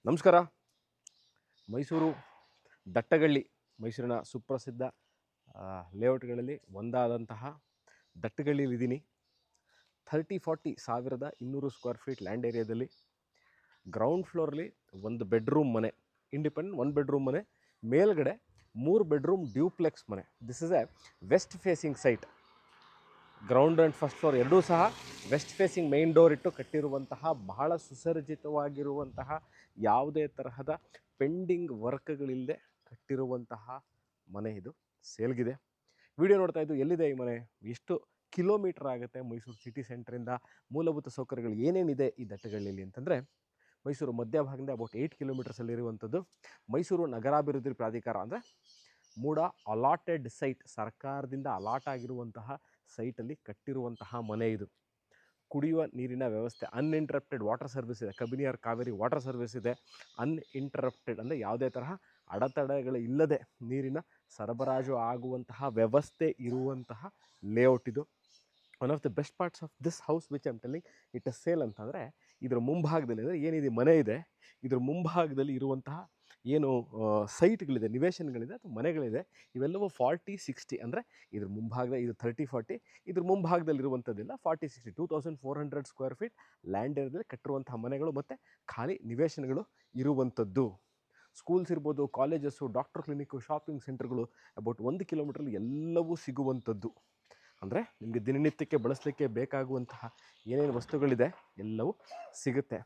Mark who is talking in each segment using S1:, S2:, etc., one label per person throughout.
S1: ನಮಸ್ಕಾರ. ಮೈಸೂರು ದಟ್ಟಗಳ್ಳಿ, ಮೈಸೂರಿನ ಸುಪ್ರಸಿದ್ಧ ಲೇಔಟ್ಗಳಲ್ಲಿ ಒಂದಾದಂತಹ ದಟ್ಟಗಳ್ಳಿಲಿದ್ದೀನಿ. 30-40 ಸ್ಕ್ವೇರ್ ಫೀಟ್ ಲ್ಯಾಂಡ್ ಏರಿಯಾದಲ್ಲಿ ಗ್ರೌಂಡ್ ಫ್ಲೋರ್ಲಿ ಒಂದು ಬೆಡ್ರೂಮ್ ಮನೆ, ಇಂಡಿಪೆಂಡೆಂಟ್ 1 ಬೆಡ್ರೂಮ್ ಮನೆ, ಮೇಲ್ಗಡೆ 3 ಬೆಡ್ರೂಮ್ ಡ್ಯೂಪ್ಲೆಕ್ಸ್ ಮನೆ. This is a west facing site. Ground and first floor ಎರಡೂ ಸಹ ವೆಸ್ಟ್ ಫೇಸಿಂಗ್ ಮೇನ್ ಡೋರ್ ಇಟ್ಟು ಕಟ್ಟಿರುವಂತಹ, ಬಹಳ ಸುಸರ್ಜಿತವಾಗಿರುವಂತಹ, ಯಾವುದೇ ತರಹದ ಪೆಂಡಿಂಗ್ ವರ್ಕ್ಗಳಿಲ್ಲದೆ ಕಟ್ಟಿರುವಂತಹ ಮನೆ. ಇದು ಸೇಲ್ಗಿದೆ. ವಿಡಿಯೋ ನೋಡ್ತಾ ಇದ್ದು ಎಲ್ಲಿದೆ ಈ ಮನೆ, ಎಷ್ಟು ಕಿಲೋಮೀಟರ್ ಆಗುತ್ತೆ ಮೈಸೂರು ಸಿಟಿ ಸೆಂಟ್ರಿಂದ, ಮೂಲಭೂತ ಸೌಕರ್ಯಗಳು ಏನೇನಿದೆ ಈ ದಟ್ಟಗಳ್ಳಿಯಲ್ಲಿ ಅಂತಂದರೆ, ಮೈಸೂರು ಮಧ್ಯಭಾಗದಿಂದ ಅಬೌಟ್ 8 ಕಿಲೋಮೀಟರ್ಸಲ್ಲಿರುವಂಥದ್ದು. ಮೈಸೂರು ನಗರಾಭಿವೃದ್ಧಿ ಪ್ರಾಧಿಕಾರ ಅಂದರೆ ಮೂಡ ಅಲಾಟೆಡ್ ಸೈಟ್, ಸರ್ಕಾರದಿಂದ ಅಲಾಟ್ ಆಗಿರುವಂತಹ ಸೈಟಲ್ಲಿ ಕಟ್ಟಿರುವಂತಹ ಮನೆ ಇದು. ಕುಡಿಯುವ ನೀರಿನ ವ್ಯವಸ್ಥೆ, ಅನ್ಇಂಟರಪ್ಟೆಡ್ ವಾಟರ್ ಸರ್ವಿಸ್ ಇದೆ. ಕಬಿನಿಯರ್ ಕಾವೇರಿ ವಾಟರ್ ಸರ್ವಿಸ್ ಇದೆ. ಅನ್ಇಂಟರಪ್ಟೆಡ್ ಅಂದರೆ ಯಾವುದೇ ತರಹ ಅಡೆತಡೆಗಳು ಇಲ್ಲದೆ ನೀರಿನ ಸರಬರಾಜು ಆಗುವಂತಹ ವ್ಯವಸ್ಥೆ ಇರುವಂತಹ ಲೇಔಟ್ ಇದು. One of the best parts of this house which I am telling it is sale ಅಂತಂದರೆ, ಇದರ ಮುಂಭಾಗದಲ್ಲಿ ಅಂದರೆ ಏನಿದೆ ಮನೆ ಇದೆ, ಇದರ ಮುಂಭಾಗದಲ್ಲಿ ಇರುವಂತಹ ಏನು ಸೈಟ್ಗಳಿದೆ, ನಿವೇಶನಗಳಿದೆ ಅಥವಾ ಮನೆಗಳಿದೆ, ಇವೆಲ್ಲವೂ 40-60 ಅಂದರೆ ಇದ್ರ ಮುಂಭಾಗದ ಇದು 30-40, ಇದ್ರ ಮುಂಭಾಗದಲ್ಲಿರುವಂಥದ್ದಿಲ್ಲ 40-60 2400 ಸ್ಕ್ವೇರ್ ಫೀಟ್ ಲ್ಯಾಂಡ್ ಏರಿಯಾದಲ್ಲಿ ಕಟ್ಟಿರುವಂತಹ ಮನೆಗಳು ಮತ್ತು ಖಾಲಿ ನಿವೇಶನಗಳು ಇರುವಂಥದ್ದು. ಸ್ಕೂಲ್ಸ್ ಇರ್ಬೋದು, ಕಾಲೇಜಸ್ಸು, ಡಾಕ್ಟರ್ ಕ್ಲಿನಿಕ್ಕು, ಶಾಪಿಂಗ್ ಸೆಂಟರ್ಗಳು ಅಬೌಟ್ 1 ಕಿಲೋಮೀಟ್ರಲ್ಲಿ ಎಲ್ಲವೂ ಸಿಗುವಂಥದ್ದು. ಅಂದರೆ ನಿಮಗೆ ದಿನನಿತ್ಯಕ್ಕೆ ಬಳಸಲಿಕ್ಕೆ ಬೇಕಾಗುವಂತಹ ಏನೇನು ವಸ್ತುಗಳಿದೆ ಎಲ್ಲವೂ ಸಿಗುತ್ತೆ.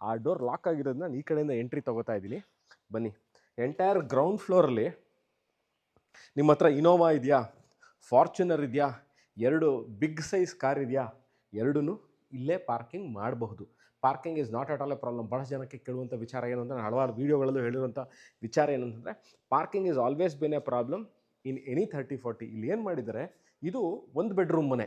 S1: ಆ ಡೋರ್ ಲಾಕ್ ಆಗಿರೋದನ್ನ ನಾನು ಈ ಕಡೆಯಿಂದ ಎಂಟ್ರಿ ತೊಗೋತಾ ಇದ್ದೀನಿ. ಬನ್ನಿ. ಎಂಟೈರ್ ಗ್ರೌಂಡ್ ಫ್ಲೋರಲ್ಲಿ ನಿಮ್ಮ ಹತ್ರ ಇನೋವಾ ಇದೆಯಾ, ಫಾರ್ಚುನರ್ ಇದೆಯಾ, 2 ಬಿಗ್ ಸೈಜ್ ಕಾರ್ ಇದೆಯಾ, ಎರಡೂ ಇಲ್ಲೇ ಪಾರ್ಕಿಂಗ್ ಮಾಡಬಹುದು. Parking is not at all A problem. ಭಾಳ ಜನಕ್ಕೆ ಕೇಳುವಂಥ ವಿಚಾರ ಏನು ಅಂದರೆ, ಹಲವಾರು ವೀಡಿಯೋಗಳಲ್ಲೂ ಹೇಳಿರುವಂಥ ವಿಚಾರ ಏನಂತಂದರೆ, parking is always been A problem in any 30-40. ಇಲ್ಲಿ ಏನು ಮಾಡಿದ್ದಾರೆ, ಇದು 1 ಬೆಡ್ರೂಮ್ ಮನೆ,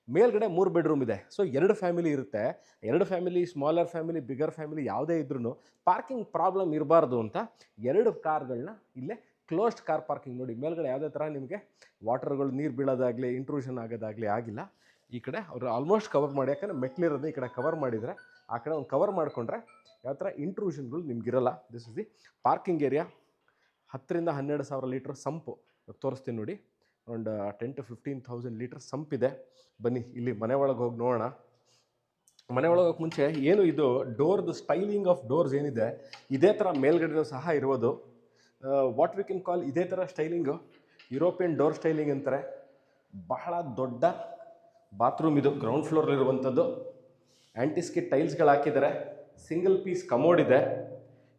S1: ಮೇಲ್ಗಡೆ 3 ಬೆಡ್ರೂಮ್ ಇದೆ. ಸೊ 2 ಫ್ಯಾಮಿಲಿ ಇರುತ್ತೆ. 2 family, smaller family, bigger family ಯಾವುದೇ ಇದ್ರೂ ಪಾರ್ಕಿಂಗ್ ಪ್ರಾಬ್ಲಮ್ ಇರಬಾರ್ದು ಅಂತ 2 ಕಾರ್ಗಳನ್ನ ಇಲ್ಲೇ ಕ್ಲೋಸ್ಡ್ ಕಾರ್ ಪಾರ್ಕಿಂಗ್. ನೋಡಿ, ಮೇಲ್ಗಡೆ ಯಾವುದೇ ಥರ ನಿಮಗೆ ವಾಟರ್ಗಳು ನೀರು ಬೀಳೋದಾಗಲಿ, ಇಂಟ್ರೂಷನ್ ಆಗೋದಾಗಲಿ ಆಗಿಲ್ಲ. ಈ ಕಡೆ ಅವರು ಆಲ್ಮೋಸ್ಟ್ ಕವರ್ ಮಾಡಿ, ಯಾಕಂದರೆ ಮೆಟ್ಲಿರೋದು ಈ ಕಡೆ ಕವರ್ ಮಾಡಿದರೆ, ಆ ಕಡೆ ಒಂದು ಕವರ್ ಮಾಡಿಕೊಂಡ್ರೆ ಯಾವ ಥರ ಇಂಟ್ರೂಷನ್ಗಳು ನಿಮಗಿರಲ್ಲ. This is the parking area. 10,000-12,000 litre sump ತೋರಿಸ್ತೀನಿ ನೋಡಿ. ಒಂದು 10,000-15,000 ಲೀಟರ್ ಸಂಪಿದೆ. ಬನ್ನಿ ಇಲ್ಲಿ ಮನೆ ಒಳಗೆ ಹೋಗಿ ನೋಡೋಣ. ಮನೆ ಒಳಗೆ ಹೋಗಕ್ಕೆ ಮುಂಚೆ ಏನು ಇದು ಡೋರ್ದು ಸ್ಟೈಲಿಂಗ್ ಆಫ್ ಡೋರ್ಸ್ ಏನಿದೆ, ಇದೇ ಥರ ಮೇಲ್ಗಡೆ ಸಹ ಇರೋದು. ವಾಟ್ ವಿ ಕ್ಯಾನ್ ಕಾಲ್ ಇದೇ ಥರ ಸ್ಟೈಲಿಂಗು ಯುರೋಪಿಯನ್ ಡೋರ್ ಸ್ಟೈಲಿಂಗ್ ಅಂತಾರೆ. ಬಹಳ ದೊಡ್ಡ ಬಾತ್ರೂಮ್ ಇದು, ಗ್ರೌಂಡ್ ಫ್ಲೋರ್ಲಿರುವಂಥದ್ದು. ಆ್ಯಂಟಿಸ್ಕಿಟ್ ಟೈಲ್ಸ್ಗಳು ಹಾಕಿದ್ದಾರೆ. ಸಿಂಗಲ್ ಪೀಸ್ ಕಮೋಡ್ ಇದೆ.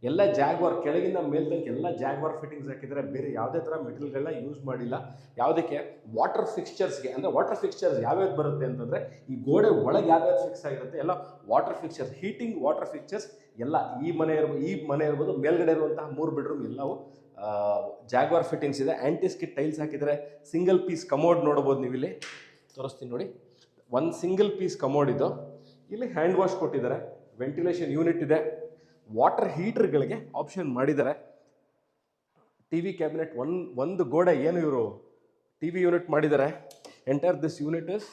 S1: ಎಲ್ಲ ಜಾಗ್ವಾರ್, ಕೆಳಗಿಂದ ಮೇಲ್ತನಕ ಎಲ್ಲ ಜಾಗ್ವಾರ್ ಫಿಟ್ಟಿಂಗ್ಸ್ ಹಾಕಿದರೆ, ಬೇರೆ ಯಾವುದೇ ಥರ ಮೆಟೀರಿಯಲ್ಗಳನ್ನ ಯೂಸ್ ಮಾಡಿಲ್ಲ. ಯಾವುದಕ್ಕೆ? ವಾಟರ್ ಫಿಕ್ಸ್ಚರ್ಸ್ಗೆ. ಅಂದರೆ ವಾಟರ್ ಫಿಕ್ಸ್ಚರ್ಸ್ ಯಾವ್ಯಾವ್ದು ಬರುತ್ತೆ ಅಂತಂದರೆ, ಈ ಗೋಡೆ ಒಳಗೆ ಯಾವ್ಯಾವ್ದು ಫಿಕ್ಸ್ ಆಗಿರುತ್ತೆ ಎಲ್ಲ water fixtures, heating water fixtures ಎಲ್ಲ ಈ ಮನೆ ಇರ್ಬೋದು. ಮೇಲ್ಗಡೆ ಇರುವಂತಹ 3 ಬೆಡ್ರೂಮ್ ಎಲ್ಲವೂ ಜಾಗ್ವಾರ್ ಫಿಟ್ಟಿಂಗ್ಸ್ ಇದೆ. ಆ್ಯಂಟಿಸ್ಕಿಟ್ ಟೈಲ್ಸ್ ಹಾಕಿದರೆ. ಸಿಂಗಲ್ ಪೀಸ್ ಕಮೋಡ್ ನೋಡ್ಬೋದು ನೀವು ಇಲ್ಲಿ, ತೋರಿಸ್ತೀನಿ ನೋಡಿ. 1 ಸಿಂಗಲ್ ಪೀಸ್ ಕಮೋಡ್ ಇದು. ಇಲ್ಲಿ ಹ್ಯಾಂಡ್ ವಾಶ್ ಕೊಟ್ಟಿದ್ದಾರೆ. ವೆಂಟಿಲೇಷನ್ ಯೂನಿಟ್ ಇದೆ. ವಾಟರ್ ಹೀಟರ್ಗಳಿಗೆ ಆಪ್ಷನ್ ಮಾಡಿದ್ದಾರೆ. ಟಿ ವಿ ಕ್ಯಾಬಿನೆಟ್, ಒಂದು ಗೋಡೆ ಏನು ಇವರು ಟಿ ವಿ ಯೂನಿಟ್ ಮಾಡಿದ್ದಾರೆ. Entire this unit is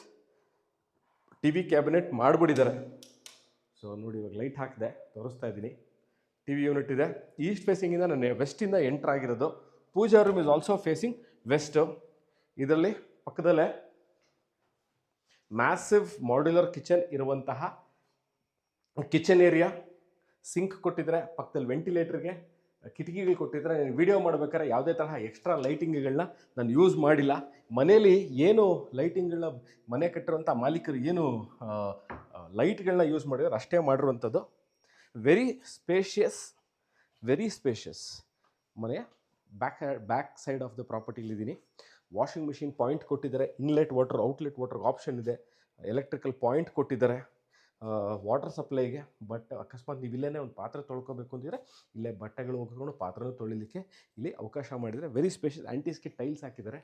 S1: T V cabinet ಮಾಡಿಬಿಟ್ಟಿದ್ದಾರೆ. ಸೊ ನೋಡಿ, ಇವಾಗ ಲೈಟ್ ಹಾಕಿದೆ, ತೋರಿಸ್ತಾ ಇದ್ದೀನಿ. ಟಿ ವಿ ಯೂನಿಟ್ ಇದೆ. ಈಸ್ಟ್ ಫೇಸಿಂಗಿಂದ ನಾನು ವೆಸ್ಟಿಂದ ಎಂಟರ್ ಆಗಿರೋದು. Puja room is also facing west. ಇದರಲ್ಲಿ ಪಕ್ಕದಲ್ಲೇ ಮ್ಯಾಸಿವ್ ಮಾಡ್ಯುಲರ್ ಕಿಚನ್ ಇರುವಂತಹ ಕಿಚನ್ ಏರಿಯಾ. ಸಿಂಕ್ ಕೊಟ್ಟಿದ್ದಾರೆ. ಪಕ್ಕದಲ್ಲಿ ವೆಂಟಿಲೇಟರ್ಗೆ ಕಿಟಕಿಗಳು ಕೊಟ್ಟಿದ್ದಾರೆ. ವಿಡಿಯೋ ಮಾಡ್ಬೇಕಾದ್ರೆ ಯಾವುದೇ ತರಹ ಎಕ್ಸ್ಟ್ರಾ ಲೈಟಿಂಗ್ಗಳನ್ನ ನಾನು ಯೂಸ್ ಮಾಡಿಲ್ಲ. ಮನೇಲಿ ಏನು ಲೈಟಿಂಗ್ಗಳನ್ನ ಮನೆ ಕಟ್ಟಿರುವಂಥ ಮಾಲೀಕರು ಏನು ಲೈಟ್ಗಳನ್ನ ಯೂಸ್ ಮಾಡಿದ್ರೆ ಅಷ್ಟೇ ಮಾಡಿರುವಂಥದ್ದು. ವೆರಿ ಸ್ಪೇಷಿಯಸ್ ಮನೆಯ ಬ್ಯಾಕ್ ಸೈಡ್ ಆಫ್ ದ ಪ್ರಾಪರ್ಟಿಲಿದ್ದೀನಿ. ವಾಷಿಂಗ್ ಮಿಷಿನ್ ಪಾಯಿಂಟ್ ಕೊಟ್ಟಿದ್ದಾರೆ. ಇನ್ಲೆಟ್ ವಾಟರ್, ಔಟ್ಲೆಟ್ ವಾಟರ್ಗೆ ಆಪ್ಷನ್ ಇದೆ. ಎಲೆಕ್ಟ್ರಿಕಲ್ ಪಾಯಿಂಟ್ ಕೊಟ್ಟಿದ್ದಾರೆ ವಾಟರ್ ಸಪ್ಲೈಗೆ. ಬಟ್ ಅಕಸ್ಮಾತ್ ನೀವು ಇಲ್ಲೇ ಒಂದು ಪಾತ್ರೆ ತೊಳ್ಕೊಬೇಕು ಅಂತಿದ್ರೆ, ಇಲ್ಲೇ ಬಟ್ಟೆಗಳು ಹೋಗ್ಕೊಂಡು ಪಾತ್ರೆನೂ ತೊಳಿಲಿಕ್ಕೆ ಇಲ್ಲಿ ಅವಕಾಶ ಮಾಡಿದರೆ. Very spacious. ಆ್ಯಂಟಿಸ್ಕಿಟ್ ಟೈಲ್ಸ್ ಹಾಕಿದ್ದಾರೆ.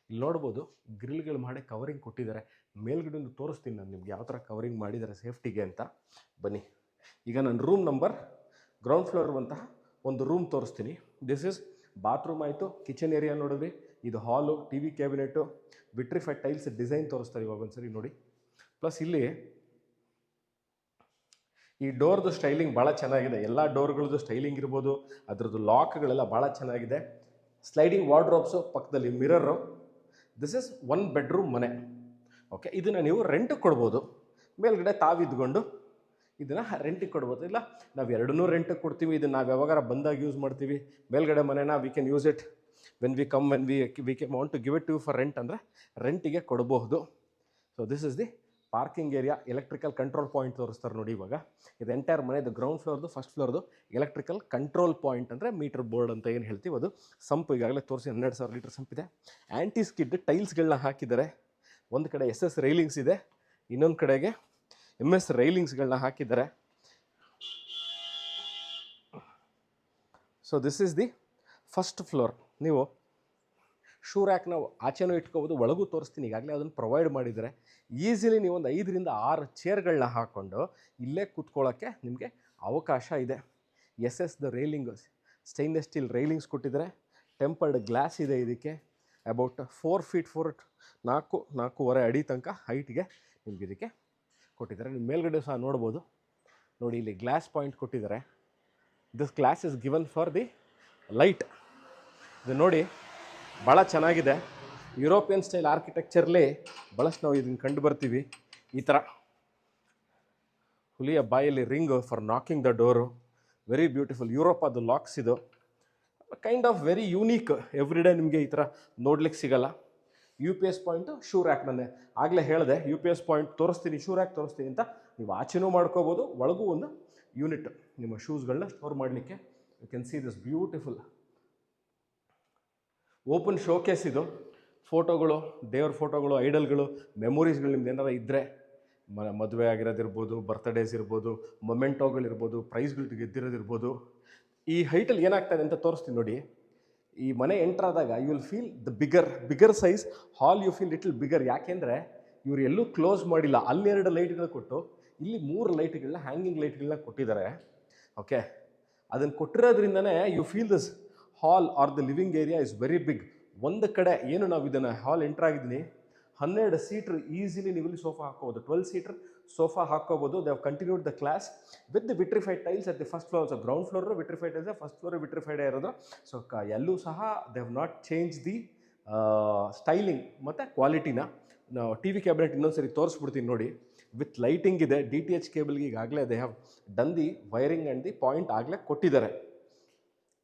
S1: ಇಲ್ಲಿ ನೋಡ್ಬೋದು, ಗ್ರಿಲ್ಗಳು ಮಾಡಿ ಕವರಿಂಗ್ ಕೊಟ್ಟಿದ್ದಾರೆ. ಮೇಲ್ಗಡೆಯಿಂದ ತೋರಿಸ್ತೀನಿ ನಾನು ನಿಮ್ಗೆ ಯಾವ ಥರ ಕವರಿಂಗ್ ಮಾಡಿದ್ದಾರೆ ಸೇಫ್ಟಿಗೆ ಅಂತ. ಬನ್ನಿ, ಈಗ ನಾನು ರೂಮ್ ನಂಬರ್ ಗ್ರೌಂಡ್ ಫ್ಲೋರ್ ಇರುವಂತಹ ಒಂದು ರೂಮ್ ತೋರಿಸ್ತೀನಿ. ದಿಸ್ ಇಸ್ ಬಾತ್ರೂಮ್ ಆಯಿತು. ಕಿಚನ್ ಏರಿಯಾ ನೋಡಿದ್ರಿ, ಇದು hall, T V cabinet, vitrified tiles design ತೋರಿಸ್ತಾರೆ ಇವಾಗ ಒಂದ್ಸರಿ ನೋಡಿ. ಪ್ಲಸ್ ಇಲ್ಲಿ ಈ ಡೋರ್ದು ಸ್ಟೈಲಿಂಗ್ ಭಾಳ ಚೆನ್ನಾಗಿದೆ, ಎಲ್ಲ ಡೋರ್ಗಳದ್ದು ಸ್ಟೈಲಿಂಗ್ ಇರ್ಬೋದು, ಅದರದ್ದು ಲಾಕ್ಗಳೆಲ್ಲ ಭಾಳ ಚೆನ್ನಾಗಿದೆ. ಸ್ಲೈಡಿಂಗ್ ವಾರ್ಡ್ರೋಬ್ಸು, ಪಕ್ಕದಲ್ಲಿ ಮಿರರು. ದಿಸ್ ಇಸ್ 1 ಬೆಡ್ರೂಮ್ ಮನೆ. ಓಕೆ, ಇದನ್ನು ನೀವು ರೆಂಟಿಗೆ ಕೊಡ್ಬೋದು. ಮೇಲ್ಗಡೆ ತಾವಿದ್ಕೊಂಡು ಇದನ್ನು ರೆಂಟಿಗೆ ಕೊಡ್ಬೋದು. ಇಲ್ಲ ನಾವು ಎರಡನ್ನೂ ರೆಂಟಿಗೆ ಕೊಡ್ತೀವಿ, ಇದನ್ನು ನಾವು ಯಾವಾಗಾರ ಬಂದಾಗ ಯೂಸ್ ಮಾಡ್ತೀವಿ. ಮೇಲ್ಗಡೆ ಮನೆನ we can use it when we come, when we can want to give it to for rent ಅಂದರೆ ರೆಂಟಿಗೆ ಕೊಡಬಹುದು. So this is the parking area. Electrical control point ತೋರಿಸ್ತಾರೆ ನೋಡಿ ಇವಾಗ. ಇದು ಎಂಟೈರ್ ಮನೆದು ಗ್ರೌಂಡ್ ಫ್ಲೋರ್ದು, ಫಸ್ಟ್ ಫ್ಲೋರ್ದು ಎಲೆಕ್ಟ್ರಿಕಲ್ ಕಂಟ್ರೋಲ್ ಪಾಯಿಂಟ್ ಅಂದರೆ ಮೀಟರ್ ಬೋರ್ಡ್ ಅಂತ ಏನು ಹೇಳ್ತೀವಿ ಅದು. ಸಂಪ್ ಈಗಾಗಲೇ ತೋರಿಸಿ 12,000 ಲೀಟರ್ ಸಂಪಿದೆ. ಆ್ಯಂಟಿ ಸ್ಕಿಡ್ ಟೈಲ್ಸ್ಗಳನ್ನ ಹಾಕಿದ್ದಾರೆ. ಒಂದು ಕಡೆ SS ರೈಲಿಂಗ್ಸ್ ಇದೆ, ಇನ್ನೊಂದು ಕಡೆಗೆ MS ರೈಲಿಂಗ್ಸ್ಗಳನ್ನ ಹಾಕಿದ್ದಾರೆ. So this is the first floor. ನೀವು ಶೂ ರ್ಯಾಕ್ನ ಆಚೆನೂ ಇಟ್ಕೋಬೋದು, ಒಳಗೂ ತೋರಿಸ್ತೀನಿ, ಈಗಾಗಲೇ ಅದನ್ನು ಪ್ರೊವೈಡ್ ಮಾಡಿದ್ದಾರೆ. ಈಸಿಲಿ ನೀವು ಒಂದು 5 ರಿಂದ 6 ಚೇರ್ಗಳನ್ನ ಹಾಕ್ಕೊಂಡು ಇಲ್ಲೇ ಕೂತ್ಕೊಳ್ಳೋಕ್ಕೆ ನಿಮಗೆ ಅವಕಾಶ ಇದೆ. SS railing, stainless steel railings ಕೊಟ್ಟಿದ್ದಾರೆ. ಟೆಂಪರ್ಡ್ ಗ್ಲಾಸ್ ಇದೆ. ಇದಕ್ಕೆ ಅಬೌಟ್ 4 feet 4.5 ಅಡಿ ತನಕ ಹೈಟ್ಗೆ ನಿಮ್ಗೆ ಇದಕ್ಕೆ ಕೊಟ್ಟಿದ್ದಾರೆ. ನಿಮ್ಮ ಮೇಲ್ಗಡೆ ಸಹ ನೋಡ್ಬೋದು. ನೋಡಿ ಇಲ್ಲಿ ಗ್ಲಾಸ್ ಪಾಯಿಂಟ್ ಕೊಟ್ಟಿದ್ದಾರೆ. This glass is given for the light. ಇದು ನೋಡಿ ಭಾಳ ಚೆನ್ನಾಗಿದೆ. ಯುರೋಪಿಯನ್ ಸ್ಟೈಲ್ ಆರ್ಕಿಟೆಕ್ಚರ್ಲಿ ಭಾಳಷ್ಟು ನಾವು ಇದನ್ನು ಕಂಡು ಬರ್ತೀವಿ. ಈ ಥರ ಹುಲಿಯ ಬಾಯಲ್ಲಿ ring for knocking the door. Very beautiful. Europe ಅದು ಲಾಕ್ಸ್ ಇದು. Kind of very unique. Every day ನಿಮಗೆ ಈ ಥರ ನೋಡ್ಲಿಕ್ಕೆ ಸಿಗಲ್ಲ. UPS point shoe rack. ನಾನು ಆಗಲೇ ಹೇಳಿದೆ UPS ಪಾಯಿಂಟ್ ತೋರಿಸ್ತೀನಿ, ಶೂ ರ್ಯಾಕ್ ತೋರಿಸ್ತೀನಿ ಅಂತ. ನೀವು ಆಚೆನೂ ಮಾಡ್ಕೋಬೋದು, ಒಳಗೂ ಒಂದು ಯೂನಿಟ್ ನಿಮ್ಮ ಶೂಸ್ಗಳನ್ನ ಸ್ಟೋರ್ ಮಾಡಲಿಕ್ಕೆ. You can see this beautiful open showcase. ಇದು ಫೋಟೋಗಳು, ದೇವ್ರ ಫೋಟೋಗಳು, ಐಡಲ್ಗಳು, ಮೆಮೊರೀಸ್ಗಳು ನಿಮ್ದು ಏನಾರ ಇದ್ದರೆ, ಮದುವೆ ಆಗಿರೋದಿರ್ಬೋದು, ಬರ್ತ್ಡೇಸ್ ಇರ್ಬೋದು, ಮೊಮೆಂಟೋಗಳಿರ್ಬೋದು, ಪ್ರೈಸ್ಗಳು ಗೆದ್ದಿರೋದಿರ್ಬೋದು. ಈ ಹೈಟಲ್ಲಿ ಏನಾಗ್ತದೆ ಅಂತ ತೋರಿಸ್ತೀನಿ ನೋಡಿ. ಈ ಮನೆ ಎಂಟರ್ ಆದಾಗ you will feel the bigger size hall. You feel little bigger. ಯಾಕೆಂದರೆ ಇವರು ಎಲ್ಲೂ ಕ್ಲೋಸ್ ಮಾಡಿಲ್ಲ. ಅಲ್ಲಿ 2 ಲೈಟ್ಗಳು ಕೊಟ್ಟು ಇಲ್ಲಿ 3 ಲೈಟ್ಗಳನ್ನ, ಹ್ಯಾಂಗಿಂಗ್ ಲೈಟ್ಗಳನ್ನ ಕೊಟ್ಟಿದ್ದಾರೆ. ಓಕೆ, ಅದನ್ನು ಕೊಟ್ಟಿರೋದ್ರಿಂದನೇ you feel this hall or the living area is very big. ಒಂದು ಕಡೆ ಏನು ನಾವು ಇದನ್ನು ಹಾಲ್ ಎಂಟರ್ ಆಗಿದ್ದೀನಿ, 12 ಸೀಟ್ರ್ ಈಸಿಲಿ ನೀವು ಇಲ್ಲಿ ಸೋಫಾ ಹಾಕೋಬೋದು. 12 ಸೀಟ್ರ್ ಸೋಫಾ ಹಾಕೋಬೋದು. They have continued the class with the vitrified tiles at the first floor. So ground floor vitrified tiles, first floor ವಿಟ್ರಿಫೈಡೇ ಇರೋದು. ಸೊ ಎಲ್ಲೂ ಸಹ they have not change the styling ಮತ್ತು ಕ್ವಾಲಿಟಿನ. ನಾವು TV ಕ್ಯಾಬಿನೆಟ್ ಇನ್ನೊಂದು ಸರಿ ತೋರಿಸ್ಬಿಡ್ತೀನಿ ನೋಡಿ. ವಿತ್ ಲೈಟಿಂಗ್ ಇದೆ. DTH ಕೇಬಲ್ಗೆ ಈಗಾಗಲೇ they have done the wiring and the point ಆಗಲೇ ಕೊಟ್ಟಿದ್ದಾರೆ.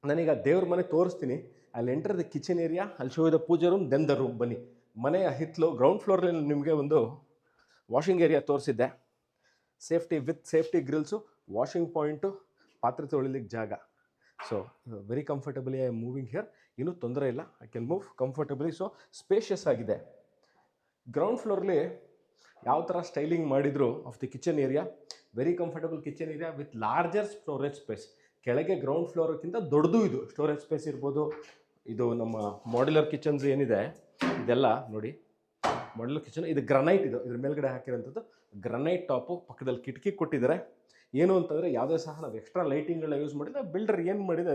S1: ನಾನೀಗ ದೇವ್ರ ಮನೆ ತೋರಿಸ್ತೀನಿ. ಅಲ್ಲಿ ಎಂಟರ್ ದ ಕಿಚನ್ ಏರಿಯಾ, ಅಲ್ಲಿ show the puja room, then the room. ಬನ್ನಿ. ಮನೆಯ ಹಿತ್ತಲು ಗ್ರೌಂಡ್ ಫ್ಲೋರಲ್ಲಿ ನಿಮಗೆ ಒಂದು ವಾಷಿಂಗ್ ಏರಿಯಾ ತೋರಿಸಿದ್ದೆ. ಸೇಫ್ಟಿ ಗ್ರಿಲ್ಸು, ವಾಷಿಂಗ್ ಪಾಯಿಂಟು, ಪಾತ್ರೆ ತೊಳಿಲಿಕ್ಕೆ ಜಾಗ. So very comfortably I am moving here. ಇನ್ನೂ ತೊಂದರೆ ಇಲ್ಲ, I can move comfortably. So spacious ಆಗಿದೆ. ಗ್ರೌಂಡ್ ಫ್ಲೋರ್ಲಿ ಯಾವ ಥರ ಸ್ಟೈಲಿಂಗ್ ಮಾಡಿದ್ರು of the kitchen area, very comfortable kitchen area with larger storage space. ಕೆಳಗೆ ಗ್ರೌಂಡ್ ಫ್ಲೋರ್ಕ್ಕಿಂತ ದೊಡ್ಡದು ಇದು ಸ್ಟೋರೇಜ್ ಸ್ಪೇಸ್ ಇರ್ಬೋದು. ಇದು ನಮ್ಮ ಮಾಡ್ಯುಲರ್ ಕಿಚನ್ಸ್ ಏನಿದೆ ಇದೆಲ್ಲ ನೋಡಿ. ಮಾಡ್ಯುಲರ್ ಕಿಚನ್ ಇದು ಗ್ರನೈಟ್. ಇದು ಇದ್ರ ಮೇಲ್ಗಡೆ ಹಾಕಿರೋಂಥದ್ದು ಗ್ರನೈಟ್ ಟಾಪು. ಪಕ್ಕದಲ್ಲಿ ಕಿಟಕಿ ಕೊಟ್ಟಿದ್ದಾರೆ. ಏನು ಅಂತಂದರೆ ಯಾವುದೇ ಸಹ ನಾವು ಎಕ್ಸ್ಟ್ರಾ ಲೈಟಿಂಗ್ಗಳನ್ನ ಯೂಸ್ ಮಾಡಿಲ್ಲ. ಬಿಲ್ಡರ್ ಏನು ಮಾಡಿದೆ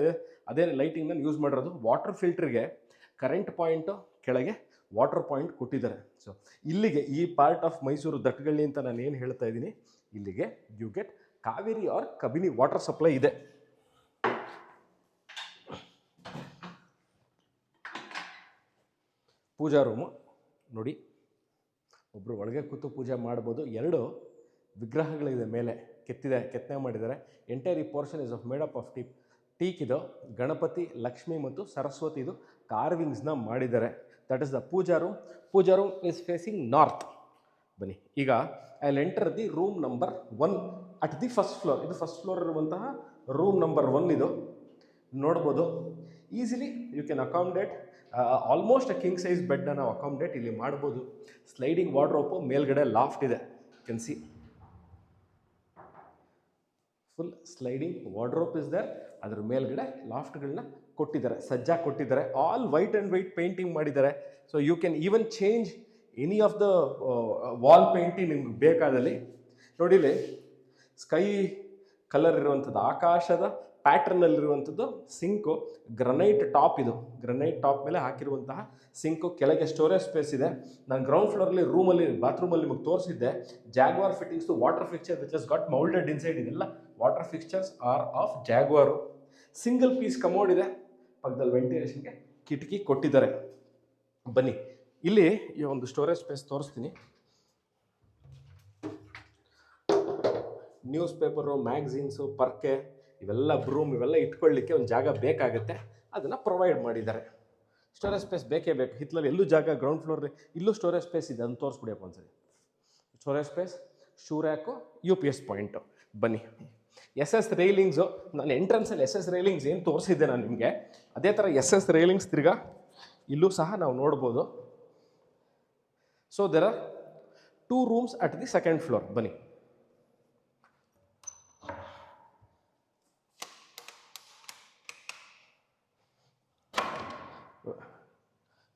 S1: ಅದೇ ಲೈಟಿಂಗ್ನ ಯೂಸ್ ಮಾಡಿರೋದು. ವಾಟರ್ ಫಿಲ್ಟ್ರಿಗೆ ಕರೆಂಟ್ ಪಾಯಿಂಟು, ಕೆಳಗೆ ವಾಟರ್ ಪಾಯಿಂಟ್ ಕೊಟ್ಟಿದ್ದಾರೆ. ಸೊ ಇಲ್ಲಿಗೆ ಈ ಪಾರ್ಟ್ ಆಫ್ ಮೈಸೂರು ದಟ್ಟಗಳ್ಳಿ ಅಂತ ನಾನು ಏನು ಹೇಳ್ತಾ ಇದ್ದೀನಿ, ಇಲ್ಲಿಗೆ you get Kaveri or Kabini water supply ಇದೆ. ಪೂಜಾ ರೂಮು ನೋಡಿ. ಒಬ್ಬರು ಒಳಗೆ ಕೂತು ಪೂಜೆ ಮಾಡ್ಬೋದು. 2 ವಿಗ್ರಹಗಳಿದೆ ಮೇಲೆ, ಕೆತ್ತನೆ ಮಾಡಿದ್ದಾರೆ. ಎಂಟೈರ್ ಈ portion is of made up of teak. ಇದು ಗಣಪತಿ, ಲಕ್ಷ್ಮಿ ಮತ್ತು ಸರಸ್ವತಿದು ಕಾರ್ವಿಂಗ್ಸ್ನ ಮಾಡಿದ್ದಾರೆ. That is the puja room. Puja room is facing north. ಬನ್ನಿ ಈಗ I will enter the room number 1 at the first floor. ಇದು ಫಸ್ಟ್ ಫ್ಲೋರ್ ಇರುವಂತಹ ರೂಮ್ ನಂಬರ್ 1 ಇದು. ನೋಡ್ಬೋದು easily you can accommodate almost a king size ಬೆಡ್ನ ನಾವು ಅಕಾಮಡೇಟ್ ಇಲ್ಲಿ ಮಾಡ್ಬೋದು. ಸ್ಲೈಡಿಂಗ್ ವಾರ್ಡ್ರೋಪು, ಮೇಲ್ಗಡೆ ಲಾಫ್ಟ್ ಇದೆ. You can C full sliding wardrobe is there. ಅದ್ರ ಮೇಲ್ಗಡೆ ಲಾಫ್ಟ್ಗಳನ್ನ ಕೊಟ್ಟಿದ್ದಾರೆ, ಸಜ್ಜಾಗಿ ಕೊಟ್ಟಿದ್ದಾರೆ. All white and white painting ಮಾಡಿದ್ದಾರೆ. So you can even change any of the wall painting ನಿಮ್ಗೆ ಬೇಕಾದಲ್ಲಿ. ನೋಡಿಲಿ ಸ್ಕೈ ಕಲರ್ ಇರುವಂಥದ್ದು, ಆಕಾಶದ ಪ್ಯಾಟ್ರನ್ನಲ್ಲಿರುವಂಥದ್ದು ಸಿಂಕು, ಗ್ರನೈಟ್ ಟಾಪ್ ಇದು, ಗ್ರನೈಟ್ ಟಾಪ್ ಮೇಲೆ ಹಾಕಿರುವಂತಹ ಸಿಂಕು, ಕೆಳಗೆ ಸ್ಟೋರೇಜ್ ಸ್ಪೇಸ್ ಇದೆ. ನಾನು ಗ್ರೌಂಡ್ ಫ್ಲೋರಲ್ಲಿ ರೂಮಲ್ಲಿ ಬಾತ್ರೂಮಲ್ಲಿ ನಿಮಗೆ ತೋರಿಸಿದ್ದೆ. Jaguar fittings, water fixture which has got moulded inside, ಇದೆಲ್ಲ water fixtures are of ಜಾಗ್ವಾರು. Single piece commode ಇದೆ, ಪಕ್ಕದಲ್ಲಿ ವೆಂಟಿಲೇಷನ್ಗೆ ಕಿಟಕಿ ಕೊಟ್ಟಿದ್ದಾರೆ. ಬನ್ನಿ ಇಲ್ಲಿ ಈ ಒಂದು ಸ್ಟೋರೇಜ್ ಸ್ಪೇಸ್ ತೋರಿಸ್ತೀನಿ. ನ್ಯೂಸ್ ಪೇಪರು, ಮ್ಯಾಗ್ಝೀನ್ಸು, ಪರ್ಕೆ, ಇವೆಲ್ಲ ಬ್ರೂಮ್ ಇವೆಲ್ಲ ಇಟ್ಕೊಳ್ಳಿಕ್ಕೆ ಒಂದು ಜಾಗ ಬೇಕಾಗುತ್ತೆ, ಅದನ್ನು ಪ್ರೊವೈಡ್ ಮಾಡಿದ್ದಾರೆ. ಸ್ಟೋರೇಜ್ ಸ್ಪೇಸ್ ಬೇಕೇ ಬೇಕು. ಹಿತ್ತಲಲ್ಲಿ ಎಲ್ಲೂ ಜಾಗ, ಗ್ರೌಂಡ್ ಫ್ಲೋರ್ ಇಲ್ಲೂ ಸ್ಟೋರೇಜ್ ಸ್ಪೇಸ್ ಇದೆ, ಅದನ್ನು ತೋರಿಸ್ಬಿಡಿಯಪ್ಪ ಒಂದ್ಸರಿ. Storage space, shoe rack, UPS point. ಬನ್ನಿ SS ರೈಲಿಂಗ್ಸು, ನಾನು ಎಂಟ್ರೆನ್ಸಲ್ಲಿ SS ರೈಲಿಂಗ್ಸ್ ಏನು ತೋರಿಸಿದ್ದೆ ನಾನು ನಿಮಗೆ, ಅದೇ ಥರ SS ರೈಲಿಂಗ್ಸ್ ತಿರ್ಗಾ ಇಲ್ಲೂ ಸಹ ನಾವು ನೋಡ್ಬೋದು. So there are 2 rooms at the second floor. ಬನ್ನಿ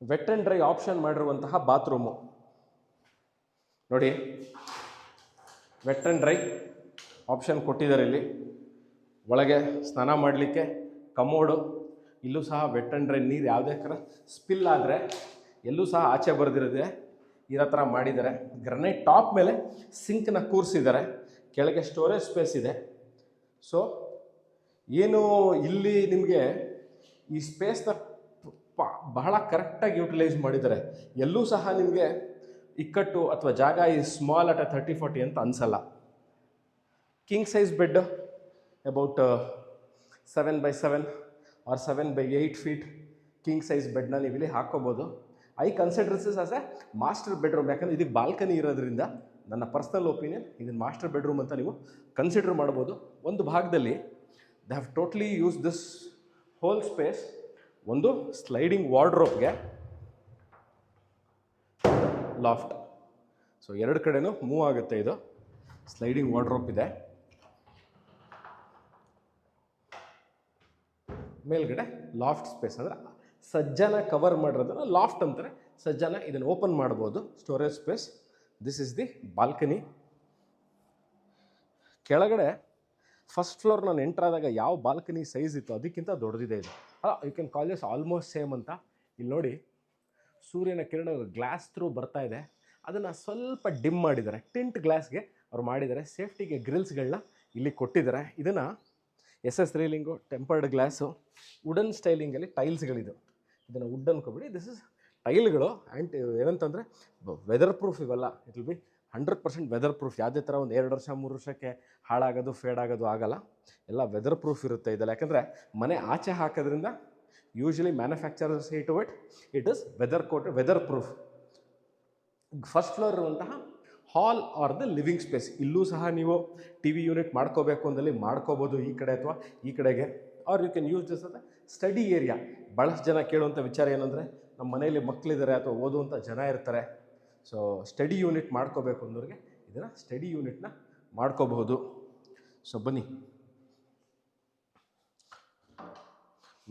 S1: ವೆಟ್ ಆ್ಯಂಡ್ ಡ್ರೈ ಆಪ್ಷನ್ ಮಾಡಿರುವಂತಹ ಬಾತ್ರೂಮು ನೋಡಿ, ವೆಟ್ ಆ್ಯಂಡ್ ಡ್ರೈ ಆಪ್ಷನ್ ಕೊಟ್ಟಿದ್ದಾರೆ. ಇಲ್ಲಿ ಒಳಗೆ ಸ್ನಾನ ಮಾಡಲಿಕ್ಕೆ ಕಮೋಡು, ಇಲ್ಲೂ ಸಹ ವೆಟ್ ಆ್ಯಂಡ್ ಡ್ರೈ, ನೀರು ಯಾವುದೇ ಥರ ಸ್ಪಿಲ್ ಆದರೆ ಎಲ್ಲೂ ಸಹ ಆಚೆ ಬರೆದಿರೋದೆ ಇರೋ ಥರ ಮಾಡಿದ್ದಾರೆ. ಗ್ರನೈಟ್ ಟಾಪ್ ಮೇಲೆ ಸಿಂಕ್ನ ಕೂರಿಸಿದ್ದಾರೆ, ಕೆಳಗೆ ಸ್ಟೋರೇಜ್ ಸ್ಪೇಸ್ ಇದೆ. ಸೊ ಏನು ಇಲ್ಲಿ ನಿಮಗೆ ಈ ಸ್ಪೇಸ್ನ ಬಹಳ ಕರೆಕ್ಟಾಗಿ ಯೂಟಿಲೈಸ್ ಮಾಡಿದ್ದಾರೆ. ಎಲ್ಲೂ ಸಹ ನಿಮಗೆ ಇಕ್ಕಟ್ಟು ಅಥವಾ ಜಾಗ ಈ ಸ್ಮಾಲ್ ಅಟ್ 30-40 ಅಂತ ಅನಿಸಲ್ಲ. King size bed about 7x7 or 7x8 feet king size ಬೆಡ್ನ ನೀವು ಇಲ್ಲಿ ಹಾಕ್ಕೋಬೋದು. I consider this as a master bedroom, ಯಾಕಂದರೆ ಇದಕ್ಕೆ ಬಾಲ್ಕನಿ ಇರೋದ್ರಿಂದ ನನ್ನ ಪರ್ಸ್ನಲ್ ಒಪಿನಿಯನ್ ಇದನ್ನು ಮಾಸ್ಟರ್ ಬೆಡ್ರೂಮ್ ಅಂತ ನೀವು ಕನ್ಸಿಡರ್ ಮಾಡ್ಬೋದು. ಒಂದು ಭಾಗದಲ್ಲಿ they have totally use this whole space ಒಂದು ಸ್ಲೈಡಿಂಗ್ ವಾರ್ಡ್ರೋಬ್ಗೆ, ಲಾಫ್ಟ್. ಸೊ ಎರಡು ಕಡೆನೂ ಮೂವ್ ಆಗುತ್ತೆ. ಇದು ಸ್ಲೈಡಿಂಗ್ ವಾರ್ಡ್ರೋಬ್ ಇದೆ. ಮೇಲ್ಗಡೆ ಲಾಫ್ಟ್ ಸ್ಪೇಸ್, ಅಂದರೆ ಸಜ್ಜನ ಕವರ್ ಮಾಡಿರೋದನ್ನು ಲಾಫ್ಟ್ ಅಂತಾರೆ. ಸಜ್ಜನ ಇದನ್ನು ಓಪನ್ ಮಾಡ್ಬೋದು, storage space. This is the balcony. ಕೆಳಗಡೆ ಫಸ್ಟ್ ಫ್ಲೋರ್ ನಾನು ಎಂಟ್ರಾದಾಗ ಯಾವ ಬಾಲ್ಕನಿ ಸೈಜ್ ಇತ್ತು ಅದಕ್ಕಿಂತ ದೊಡ್ಡದಿದೆ ಇದು. You can call this almost same ಅಂತ. ಇಲ್ಲಿ ನೋಡಿ, ಸೂರ್ಯನ ಕಿರಣ ಗ್ಲಾಸ್ ಥ್ರೂ ಬರ್ತಾ ಇದೆ, ಅದನ್ನು ಸ್ವಲ್ಪ ಡಿಮ್ ಮಾಡಿದ್ದಾರೆ. ಟಿಂಟ್ ಗ್ಲಾಸ್ಗೆ ಅವ್ರು ಮಾಡಿದ್ದಾರೆ. ಸೇಫ್ಟಿಗೆ ಗ್ರಿಲ್ಸ್ಗಳನ್ನ ಇಲ್ಲಿ ಕೊಟ್ಟಿದ್ದಾರೆ. ಇದನ್ನು SS railing, tempered glass, wooden ಸ್ಟೈಲಿಂಗಲ್ಲಿ ಟೈಲ್ಸ್ಗಳಿದು. ಇದನ್ನು ವುಡ್ ಅನ್ಕೋಬಿಡಿ, ದಿಸ್ ಇಸ್ ಟೈಲ್ಗಳು. ಆ್ಯಂಡ್ ಏನಂತಂದರೆ ವೆದರ್ ಪ್ರೂಫ್ ಇವೆಲ್ಲ. It will be 100% weatherproof. ಯಾವುದೇ ಥರ ಒಂದು 2 ವರ್ಷ 3 ವರ್ಷಕ್ಕೆ ಹಾಳಾಗೋದು, ಫೇಡ್ ಆಗೋದು ಆಗಲ್ಲ. ಎಲ್ಲ ವೆದರ್ ಪ್ರೂಫ್ ಇರುತ್ತೆ ಇದೆಲ್ಲ. ಯಾಕಂದರೆ ಮನೆ ಆಚೆ ಹಾಕೋದ್ರಿಂದ usually manufacturers to it is weather coated, weatherproof. First floor ಇರುವಂತಹ hall or the living space. ಇಲ್ಲೂ ಸಹ ನೀವು TV ಯೂನಿಟ್ ಮಾಡ್ಕೋಬೇಕು ಅಂದಲ್ಲಿ ಮಾಡ್ಕೋಬೋದು, ಈ ಕಡೆ ಅಥವಾ ಈ ಕಡೆಗೆ. Or you can use this ಅದ ಸ್ಟಡಿ ಏರಿಯಾ. ಭಾಳಷ್ಟು ಜನ ಕೇಳುವಂಥ ವಿಚಾರ ಏನಂದರೆ, ನಮ್ಮ ಮನೆಯಲ್ಲಿ ಮಕ್ಕಳಿದ್ದಾರೆ ಅಥವಾ ಓದುವಂಥ ಜನ ಇರ್ತಾರೆ. ಸೊ ಸ್ಟಡಿ ಯೂನಿಟ್ ಮಾಡ್ಕೋಬೇಕು ಅನ್ನೋರಿಗೆ ಇದನ್ನು ಸ್ಟಡಿ ಯೂನಿಟ್ನ ಮಾಡ್ಕೋಬಹುದು. ಸೊ ಬನ್ನಿ,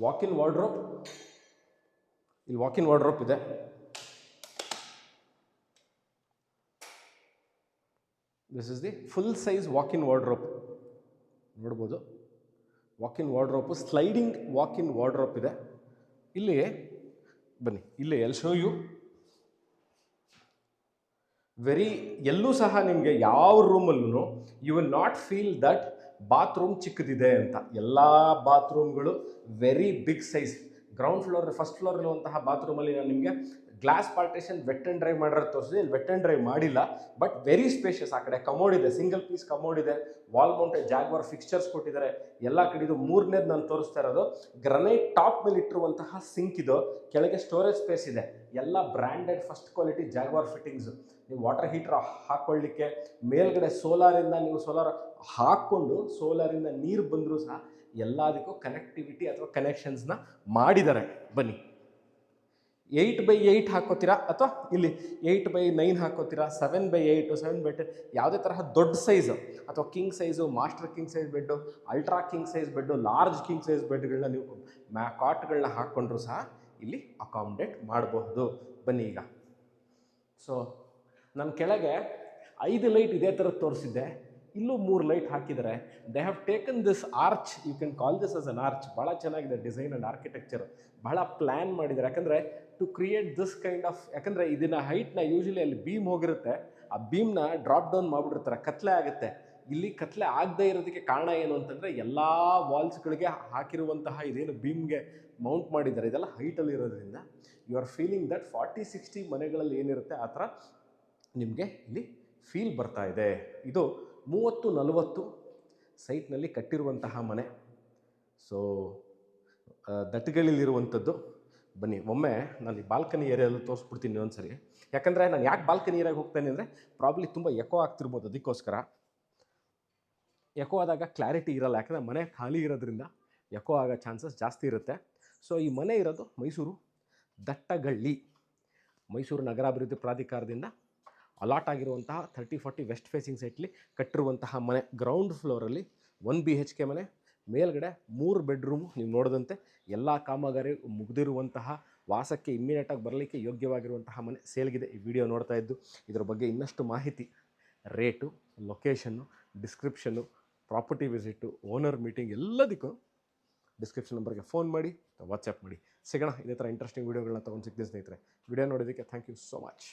S1: ವಾಕಿನ್ ವಾರ್ಡ್ರೋಬ್. ಇಲ್ಲಿ ವಾಕಿನ್ ವಾರ್ಡ್ರೋಬ್ ಇದೆ. This is the full size walk in wardrobe. ನೋಡ್ಬೋದು, walk in wardrobe, sliding walk in wardrobe ಇದೆ. ಇಲ್ಲಿ ಬನ್ನಿ, ಇಲ್ಲಿ ಎಲ್ ಶೋ ಯು ವೆರಿ, ಎಲ್ಲೂ ಸಹ ನಿಮಗೆ ಯಾವ ರೂಮಲ್ಲೂ you will not feel that bathroom ಚಿಕ್ಕದಿದೆ ಅಂತ. ಎಲ್ಲ ಬಾತ್ರೂಮ್ಗಳು very big size. Ground floor, first floor ಇರುವಂತಹ ಬಾತ್ರೂಮಲ್ಲಿ ನಾನು ನಿಮಗೆ glass partition wet and dry ಮಾಡಿರೋದು ತೋರಿಸಿದೆ. ಇಲ್ಲಿ ವೆಟ್ ಆ್ಯಂಡ್ ಡ್ರೈ ಮಾಡಿಲ್ಲ, ಬಟ್ ವೆರಿ ಸ್ಪೇಷಿಯಸ್. ಆ ಕಡೆ ಕಮೋಡ್ ಇದೆ, ಸಿಂಗಲ್ ಪೀಸ್ ಕಮೋಡ್ ಇದೆ, ವಾಲ್ ಮೌಂಟೆಡ್ ಜಾಗ್ವಾರ್ ಫಿಕ್ಚರ್ಸ್ ಕೊಟ್ಟಿದ್ದಾರೆ ಎಲ್ಲ ಕಡೆ. ಇದು ಮೂರನೇದು ನಾನು ತೋರಿಸ್ತಾ ಇರೋದು. ಗ್ರನೈಟ್ ಟಾಪ್ ಮೇಲೆ ಇಟ್ಟಿರುವಂತಹ ಸಿಂಕ್ ಇದು. ಕೆಳಗೆ ಸ್ಟೋರೇಜ್ ಸ್ಪೇಸ್ ಇದೆ. ಎಲ್ಲ branded first quality Jaguar fittings. ನೀವು ವಾಟರ್ ಹೀಟರ್ ಹಾಕ್ಕೊಳ್ಳಿಕ್ಕೆ, ಮೇಲ್ಗಡೆ ಸೋಲಾರಿಂದ ನೀವು ಸೋಲಾರ್ ಹಾಕ್ಕೊಂಡು ಸೋಲಾರಿಂದ ನೀರು ಬಂದರೂ ಸಹ ಎಲ್ಲದಕ್ಕೂ ಕನೆಕ್ಟಿವಿಟಿ ಅಥವಾ ಕನೆಕ್ಷನ್ಸ್ನ ಮಾಡಿದ್ದಾರೆ. ಬನ್ನಿ, 8x8 ಹಾಕೋತೀರಾ ಅಥವಾ ಇಲ್ಲಿ 8x9 ಹಾಕೋತೀರಾ, 7x8, 7x10, ಯಾವುದೇ ತರಹ ದೊಡ್ಡ ಸೈಜು ಅಥವಾ king size, master king size bed, ultra king size bed, large king size ಬೆಡ್ಗಳನ್ನ ನೀವು ಕಾಟ್ಗಳನ್ನ ಹಾಕ್ಕೊಂಡ್ರು ಸಹ ಇಲ್ಲಿ ಅಕಾಮಿಡೇಟ್ ಮಾಡಬಹುದು. ಬನ್ನಿ ಈಗ. ಸೊ ನಾನು ಕೆಳಗೆ 5 ಲೈಟ್ ಇದೇ ಥರ ತೋರಿಸಿದ್ದೆ. ಇಲ್ಲೂ 3 ಲೈಟ್ ಹಾಕಿದ್ದಾರೆ. They have taken this arch, you can call this as an arch. ಭಾಳ ಚೆನ್ನಾಗಿದೆ ಡಿಸೈನ್ ಆ್ಯಂಡ್ ಆರ್ಕಿಟೆಕ್ಚರ್, ಭಾಳ ಪ್ಲ್ಯಾನ್ ಮಾಡಿದ್ದಾರೆ. ಯಾಕಂದರೆ to create this kind of, ಯಾಕಂದರೆ ಇದನ್ನ ಹೈಟ್ನ ಯೂಶಲಿ ಅಲ್ಲಿ ಬೀಮ್ ಹೋಗಿರುತ್ತೆ, ಆ ಬೀಮ್ನ ಡ್ರಾಪ್ ಡೌನ್ ಮಾಡಿಬಿಟ್ಟಿರ್ತಾರೆ, ಕತ್ಲೆ ಆಗುತ್ತೆ. ಇಲ್ಲಿ ಕತ್ಲೆ ಆಗದೆ ಇರೋದಕ್ಕೆ ಕಾರಣ ಏನು ಅಂತಂದರೆ ಎಲ್ಲ ವಾಲ್ಸ್ಗಳಿಗೆ ಹಾಕಿರುವಂತಹ ಇದೇನು ಬೀಮ್ಗೆ ಮೌಂಟ್ ಮಾಡಿದ್ದಾರೆ, ಇದೆಲ್ಲ ಹೈಟಲ್ಲಿ ಇರೋದ್ರಿಂದ ಯು ಆರ್ ಫೀಲಿಂಗ್ ದಟ್ 40-60 ಮನೆಗಳಲ್ಲಿ ಏನಿರುತ್ತೆ ಆ ಥರ ನಿಮಗೆ ಇಲ್ಲಿ ಫೀಲ್ ಬರ್ತಾ ಇದೆ. ಇದು 30-40 ಸೈಟ್ನಲ್ಲಿ ಕಟ್ಟಿರುವಂತಹ ಮನೆ. ಸೊ ದಟ್ಟಗಳಿಲಿರುವಂಥದ್ದು. ಬನ್ನಿ ಒಮ್ಮೆ ನಾನು ಈ ಬಾಲ್ಕನಿ ಏರಿಯಲ್ಲಿ ತೋರಿಸ್ಬಿಡ್ತೀನಿ ಒಂದ್ಸರಿ. ಯಾಕಂದರೆ ನಾನು ಯಾಕೆ ಬಾಲ್ಕನಿ ಏರಿಯಾಗೆ ಹೋಗ್ತೇನೆ ಅಂದರೆ ಪ್ರಾಬ್ಲಿ ತುಂಬ ಎಕೋ ಆಗ್ತಿರ್ಬೋದು, ಅದಕ್ಕೋಸ್ಕರ. ಎಕೋ ಆದಾಗ ಕ್ಲಾರಿಟಿ ಇರಲ್ಲ, ಯಾಕಂದರೆ ಮನೆ ಖಾಲಿ ಇರೋದ್ರಿಂದ ಎಕೋ ಆಗೋ ಚಾನ್ಸಸ್ ಜಾಸ್ತಿ ಇರುತ್ತೆ. ಸೊ ಈ ಮನೆ ಇರೋದು ಮೈಸೂರು ದಟ್ಟಗಳ್ಳಿ, ಮೈಸೂರು ನಗರಾಭಿವೃದ್ಧಿ ಪ್ರಾಧಿಕಾರದಿಂದ ಅಲಾಟ್ ಆಗಿರುವಂತಹ 30-40 ವೆಸ್ಟ್ ಫೇಸಿಂಗ್ ಸೈಟ್ಲಿ ಕಟ್ಟಿರುವಂತಹ ಮನೆ. ಗ್ರೌಂಡ್ ಫ್ಲೋರಲ್ಲಿ 1 BHK ಮನೆ, ಮೇಲ್ಗಡೆ 3 ಬೆಡ್ರೂಮು. ನೀವು ನೋಡಿದಂತೆ ಎಲ್ಲ ಕಾಮಗಾರಿ ಮುಗಿದಿರುವಂತಹ, ವಾಸಕ್ಕೆ ಇಮ್ಮಿಡಿಯೇಟಾಗಿ ಬರಲಿಕ್ಕೆ ಯೋಗ್ಯವಾಗಿರುವಂತಹ ಮನೆ ಸೇಲ್ಗಿದೆ. ಈ ವಿಡಿಯೋ ನೋಡ್ತಾ ಇದ್ದು ಇದರ ಬಗ್ಗೆ ಇನ್ನಷ್ಟು ಮಾಹಿತಿ, rate, location, description, property visit, owner meeting ಎಲ್ಲದಕ್ಕೂ ಡಿಸ್ಕ್ರಿಪ್ಷನ್ ನಂಬರ್ಗೆ ಫೋನ್ ಮಾಡಿ, ವಾಟ್ಸಪ್ ಮಾಡಿ. ಸಿಗೋಣ ಇದೇ ಥರ ಇಂಟ್ರೆಸ್ಟಿಂಗ್ ವೀಡಿಯೋಗಳನ್ನ ತೊಗೊಂಡು ಸಿಗ್ತೀನಿ ಸ್ನೇಹಿತರೆ. ವಿಡಿಯೋ ನೋಡೋದಕ್ಕೆ ಥ್ಯಾಂಕ್ ಯು ಸೋ ಮಚ್.